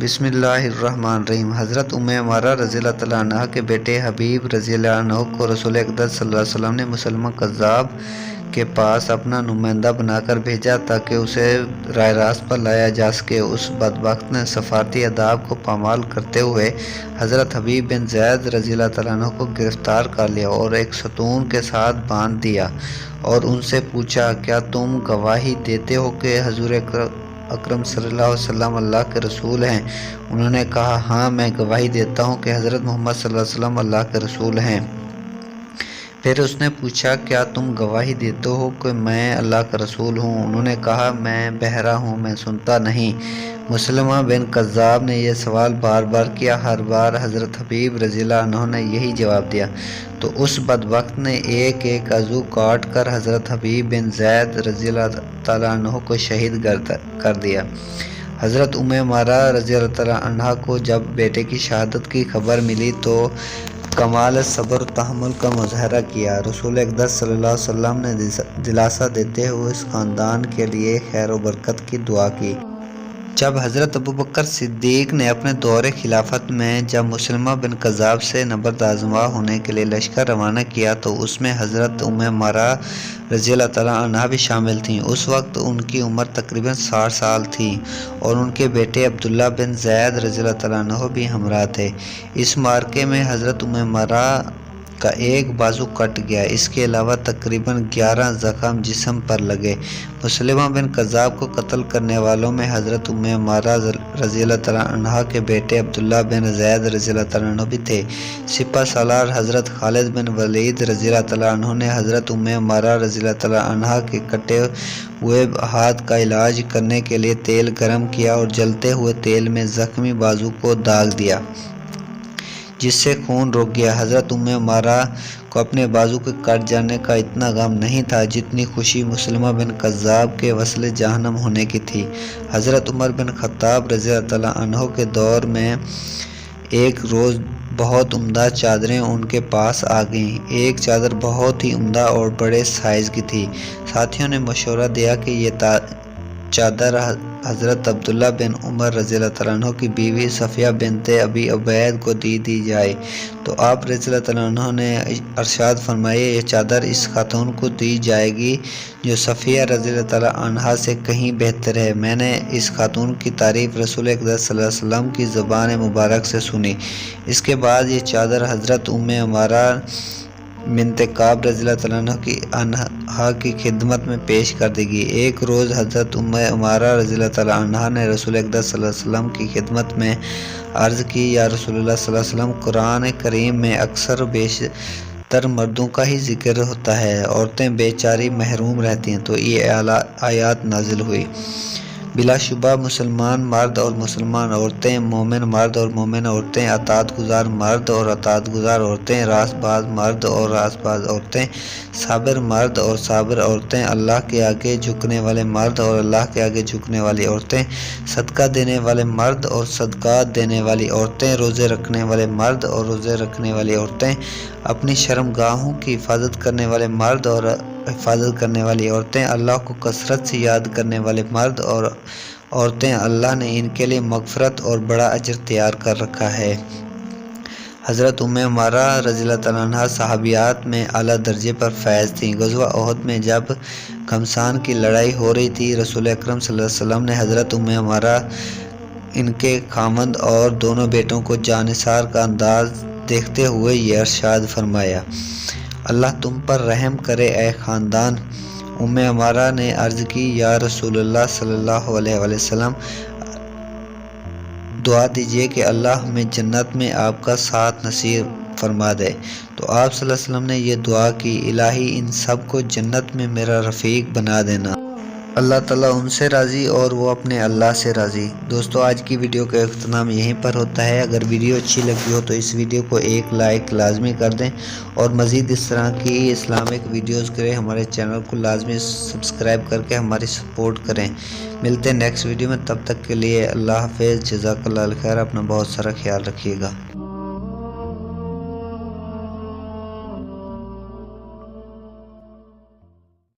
بسم اللہ الرحمن الرحیم۔ حضرت عمارہ رضی اللہ تعالیٰ عنہ کے بیٹے حبیب رضی اللہ عنہ کو رسول اقدس صلی اللہ علیہ وسلم نے مسلمہ کذاب کے پاس اپنا نمائندہ بنا کر بھیجا تاکہ اسے راہ راست پر لایا جا سکے۔ اس بدبخت نے سفارتی آداب کو پامال کرتے ہوئے حضرت حبیب بن زید رضی اللہ تعالیٰ عنہ کو گرفتار کر لیا اور ایک ستون کے ساتھ باندھ دیا اور ان سے پوچھا، کیا تم گواہی دیتے ہو کہ حضور اکرم صلی اللہ علیہ وسلم اللہ کے رسول ہیں؟ انہوں نے کہا، ہاں میں گواہی دیتا ہوں کہ حضرت محمد صلی اللہ علیہ وسلم اللہ کے رسول ہیں۔ پھر اس نے پوچھا، کیا تم گواہی دیتے ہو کہ میں اللہ کا رسول ہوں؟ انہوں نے کہا، میں بہرا ہوں، میں سنتا نہیں۔ مسلمہ بن کذاب نے یہ سوال بار بار کیا، ہر بار حضرت حبیب رضی اللہ عنہ نے یہی جواب دیا تو اس بدبخت نے ایک ایک عضو کاٹ کر حضرت حبیب بن زید رضی اللہ تعالیٰ عنہ کو شہید کر دیا۔ حضرت عمارہ رضی اللہ تعالیٰ عنہ کو جب بیٹے کی شہادت کی خبر ملی تو کمال صبر و تحمل کا مظاہرہ کیا۔ رسول اقدس صلی اللہ علیہ وسلم نے دلاسا دیتے ہوئے اس خاندان کے لیے خیر و برکت کی دعا کی۔ جب حضرت ابوبکر صدیق نے اپنے دور خلافت میں جب مسلمہ بن کذاب سے نبرد آزما ہونے کے لیے لشکر روانہ کیا تو اس میں حضرت عمارہ رضی اللہ تعالیٰ عنہ بھی شامل تھیں۔ اس وقت ان کی عمر تقریباً 60 سال تھی اور ان کے بیٹے عبداللہ بن زید رضی اللہ تعالیٰ عنہ بھی ہمراہ تھے۔ اس معرکے میں حضرت عمارہ کا ایک بازو کٹ گیا، اس کے علاوہ تقریباً 11 زخم جسم پر لگے۔ مسلمہ بن کذاب کو قتل کرنے والوں میں حضرت عمارہ رضی اللہ تعالیٰ عنہ کے بیٹے عبداللہ بن زید رضی اللہ تعالیٰ عنہ بھی تھے۔ سپہ سالار حضرت خالد بن ولید رضی اللہ تعالیٰ عنہ نے حضرت عمارہ رضی اللہ تعالیٰ عنہ کے کٹے ہوئے ہاتھ کا علاج کرنے کے لیے تیل گرم کیا اور جلتے ہوئے تیل میں زخمی بازو کو داغ دیا جس سے خون رک گیا۔ حضرت عمارہ کو اپنے بازو کے کٹ جانے کا اتنا غم نہیں تھا جتنی خوشی مسلمہ بن کذاب کے وصل جہنم ہونے کی تھی۔ حضرت عمر بن خطاب رضی اللہ تعالیٰ عنہ کے دور میں ایک روز بہت عمدہ چادریں ان کے پاس آ گئیں۔ ایک چادر بہت ہی عمدہ اور بڑے سائز کی تھی۔ ساتھیوں نے مشورہ دیا کہ یہ چادر حضرت عبداللہ بن عمر رضی اللہ تعالیٰ عنہ کی بیوی صفیہ بنت ابی عبید کو دی جائے تو آپ رضی اللہ تعالیٰ عنہ نے ارشاد فرمایا، یہ چادر اس خاتون کو دی جائے گی جو صفیہ رضی اللہ تعالیٰ عنہ سے کہیں بہتر ہے۔ میں نے اس خاتون کی تعریف رسول اقدس صلی اللہ علیہ وسلم کی زبان مبارک سے سنی۔ اس کے بعد یہ چادر حضرت عمارہ بنت کعب رضی اللہ تعالیٰ عنہ کی خدمت میں پیش کر دی گئی۔ ایک روز حضرت عمارہ رضی اللہ تعالیٰ عنہ نے رسول اقدس صلی اللہ علیہ وسلم کی خدمت میں عرض کی، یا رسول اللہ صلی اللہ علیہ وسلم، قرآن کریم میں اکثر و بیشتر مردوں کا ہی ذکر ہوتا ہے، عورتیں بیچاری محروم رہتی ہیں۔ تو یہ آیات نازل ہوئی، بلا شبہ مسلمان مرد اور مسلمان عورتیں، مومن مرد اور مومن عورتیں، اطاعت گزار مرد اور اطاعت گزار عورتیں، راست باز مرد اور راست باز عورتیں، صابر مرد اور صابر عورتیں، اللہ کے آگے جھکنے والے مرد اور اللہ کے آگے جھکنے والی عورتیں، صدقہ دینے والے مرد اور صدقات دینے والی عورتیں، روزے رکھنے والے مرد اور روزے رکھنے والی عورتیں، اپنی شرمگاہوں کی حفاظت کرنے والے مرد اور حفاظت کرنے والی عورتیں، اللہ کو کثرت سے یاد کرنے والے مرد اور عورتیں، اللہ نے ان کے لیے مغفرت اور بڑا اجر تیار کر رکھا ہے۔ حضرت عمارہ رضی اللہ تعالیٰ عنہ صحابیات میں اعلیٰ درجے پر فائز تھیں۔ غزوہ احد میں جب گھمسان کی لڑائی ہو رہی تھی، رسول اکرم صلی اللہ علیہ وسلم نے حضرت عمارہ، ان کے خاوند اور دونوں بیٹوں کو جانثار کا انداز دیکھتے ہوئے یہ ارشاد فرمایا، اللہ تم پر رحم کرے اے خاندان۔ عمارہ نے عرض کی، یا رسول اللہ صلی اللہ علیہ وسلم، دعا دیجئے کہ اللہ ہمیں جنت میں آپ کا ساتھ نصیب فرما دے۔ تو آپ صلی اللہ علیہ وسلم نے یہ دعا کی، الہی ان سب کو جنت میں میرا رفیق بنا دینا۔ اللہ تعالیٰ ان سے راضی اور وہ اپنے اللہ سے راضی۔ دوستو، آج کی ویڈیو کا اختتام یہیں پر ہوتا ہے۔ اگر ویڈیو اچھی لگی ہو تو اس ویڈیو کو ایک لائک لازمی کر دیں اور مزید اس طرح کی اسلامک ویڈیوز کے لیے ہمارے چینل کو لازمی سبسکرائب کر کے ہماری سپورٹ کریں۔ ملتے ہیں نیکسٹ ویڈیو میں، تب تک کے لیے اللہ حافظ، جزاک اللہ خیر، اپنا بہت سارا خیال رکھیے گا۔